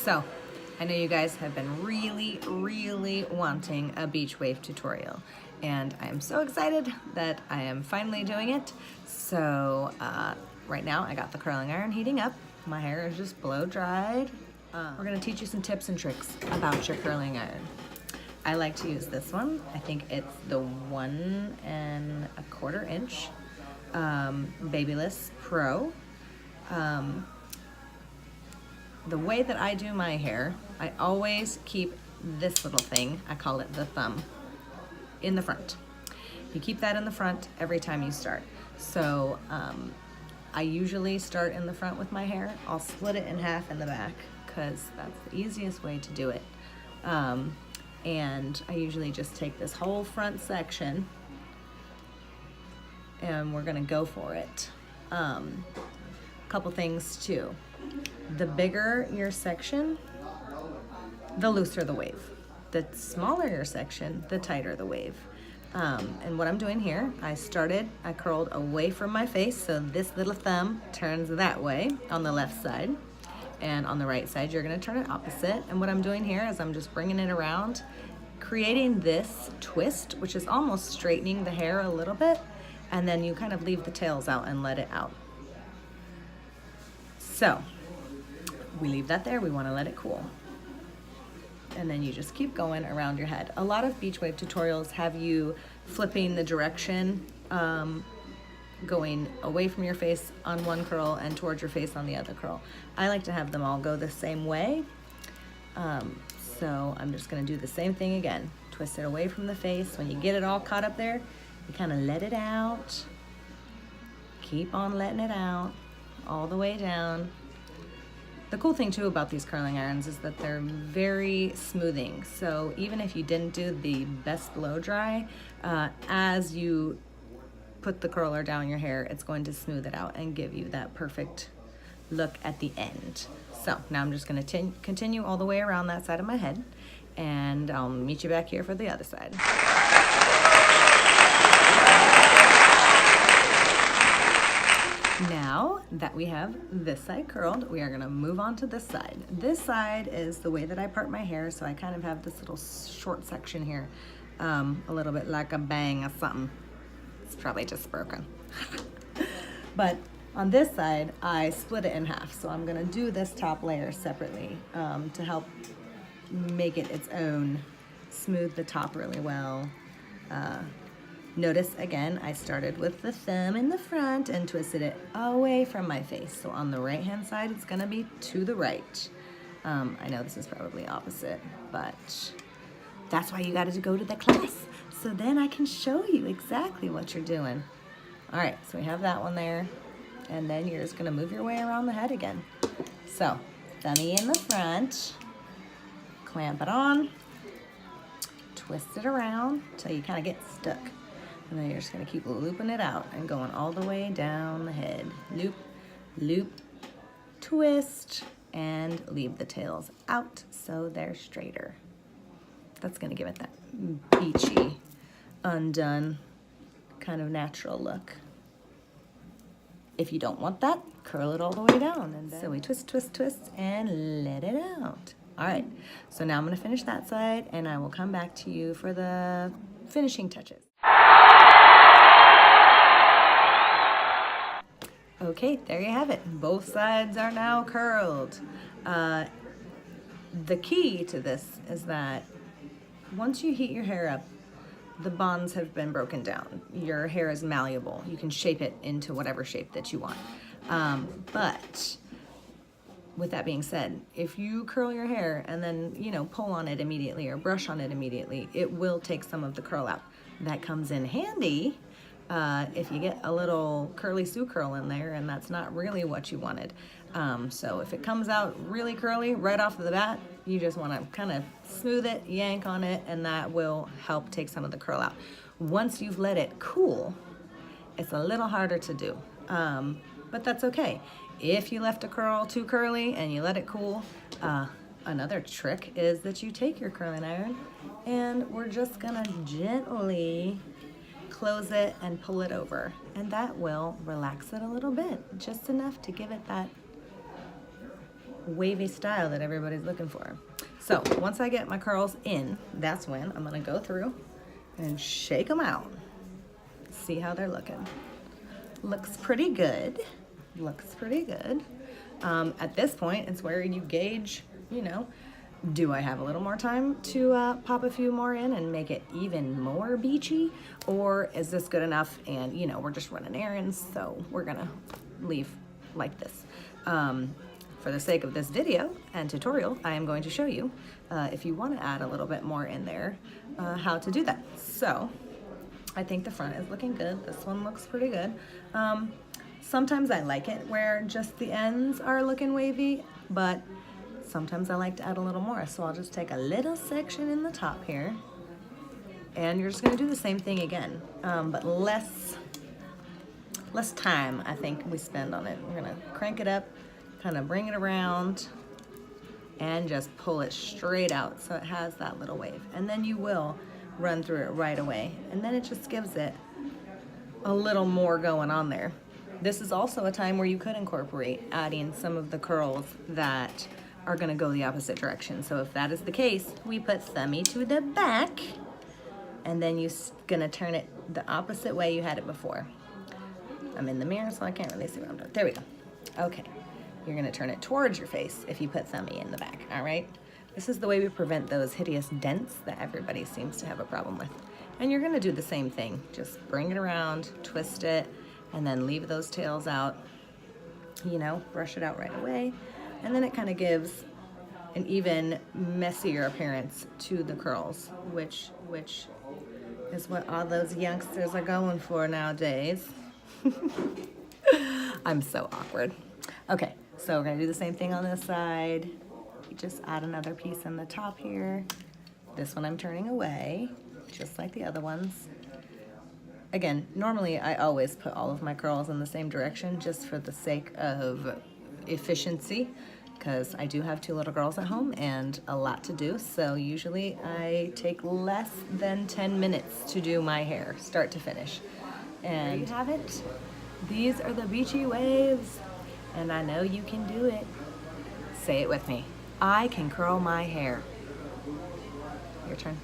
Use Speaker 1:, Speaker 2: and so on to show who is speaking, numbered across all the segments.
Speaker 1: So, I know you guys have been really wanting a beach wave tutorial, and I am so excited that I am finally doing it. So, right now I got the curling iron heating up. My hair is just blow dried. We're gonna teach you some tips and tricks about your curling iron. I like to use this one. I think it's the 1 1/4 inch Babyless Pro. The way that I do my hair, I always keep this little thing, I call it the thumb, in the front. You keep that in the front every time you start. So I usually start in the front with my hair. I'll split it in half in the back because that's the easiest way to do it. And I usually just take this whole front section and we're gonna go for it. Couple things too. The bigger your section, the looser the wave. The smaller your section, the tighter the wave. And what I'm doing here, I curled away from my face, so this little thumb turns that way on the left side. And on the right side, you're gonna turn it opposite. And what I'm doing here is I'm just bringing it around, creating this twist, which is almost straightening the hair a little bit, and then you kind of leave the tails out and let it out. So, we leave that there, we wanna let it cool. And then you just keep going around your head. A lot of beach wave tutorials have you flipping the direction, going away from your face on one curl and towards your face on the other curl. I like to have them all go the same way. So I'm just gonna do the same thing again. Twist it away from the face. When you get it all caught up there, you kind of let it out. Keep on letting it out all the way down. The cool thing too about these curling irons is that they're very smoothing. So even if you didn't do the best blow dry, as you put the curler down your hair, it's going to smooth it out and give you that perfect look at the end. So now I'm just gonna continue all the way around that side of my head, and I'll meet you back here for the other side. Now that we have this side curled, we are gonna move on to this side. This side is the way that I part my hair, so I kind of have this little short section here, a little bit like a bang or something. It's probably just broken. But on this side, I split it in half, so I'm gonna do this top layer separately to help make it its own, smooth the top really well. Notice again, I started with the thumb in the front and twisted it away from my face. So on the right hand side, it's gonna be to the right. I know this is probably opposite, but that's why you gotta go to the class. So then I can show you exactly what you're doing. All right, so we have that one there. And then you're just gonna move your way around the head again. So, thummy in the front, clamp it on, twist it around till you kind of get stuck. And then you're just gonna keep looping it out and going all the way down the head. Loop, loop, twist, and leave the tails out so they're straighter. That's gonna give it that beachy, undone, kind of natural look. If you don't want that, curl it all the way down. And so we twist, twist, twist, and let it out. All right, so now I'm gonna finish that side, and I will come back to you for the finishing touches. Okay, there you have it. Both sides are now curled. The key to this is that once you heat your hair up, the bonds have been broken down. Your hair is malleable. You can shape it into whatever shape that you want. But with that being said, if you curl your hair and then, pull on it immediately or brush on it immediately, it will take some of the curl out. That comes in handy if you get a little curly Sue curl in there and that's not really what you wanted. So if it comes out really curly right off the bat, you just want to kind of smooth it, yank on it, and that will help take some of the curl out. Once you've let it cool, it's a little harder to do, but that's okay. If you left a curl too curly and you let it cool, another trick is that you take your curling iron and we're just gonna gently close it and pull it over, and that will relax it a little bit, just enough to give it that wavy style that everybody's looking for. So once I get my curls in, that's when I'm gonna go through and shake them out. See how they're looking. Looks pretty good. Looks pretty good. At this point, it's where you gauge, you know, do I have a little more time to pop a few more in and make it even more beachy? Or is this good enough and, you know, we're just running errands, so we're gonna leave like this. For the sake of this video and tutorial, I am going to show you, if you want to add a little bit more in there, how to do that. So I think the front is looking good. This one looks pretty good. Sometimes I like it where just the ends are looking wavy, but sometimes I like to add a little more. So I'll just take a little section in the top here, and you're just gonna do the same thing again, but less time I think we spend on it. We're gonna crank it up, kind of bring it around, and just pull it straight out so it has that little wave. And then you will run through it right away. And then it just gives it a little more going on there. This is also a time where you could incorporate adding some of the curls that are gonna go the opposite direction. So if that is the case, we put Thummy to the back, and then you're gonna turn it the opposite way you had it before. I'm in the mirror, so I can't really see what I'm doing. There we go. Okay. You're gonna turn it towards your face if you put Thummy in the back, all right? This is the way we prevent those hideous dents that everybody seems to have a problem with. And you're gonna do the same thing. Just bring it around, twist it, and then leave those tails out, you know, brush it out right away. And then it kind of gives an even messier appearance to the curls, which is what all those youngsters are going for nowadays. I'm so awkward. Okay, so we're gonna do the same thing on this side. You just add another piece in the top here. This one I'm turning away, just like the other ones. Again, normally I always put all of my curls in the same direction just for the sake of efficiency, because I do have 2 little girls at home and a lot to do. So usually I take less than 10 minutes to do my hair, start to finish. And there you have it. These are the beachy waves. And I know you can do it. Say it with me. I can curl my hair. Your turn.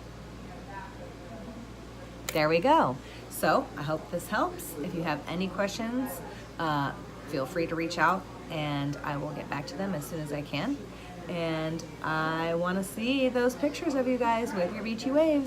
Speaker 1: There we go. So I hope this helps. If you have any questions, feel free to reach out and I will get back to them as soon as I can. And I want to see those pictures of you guys with your beachy waves.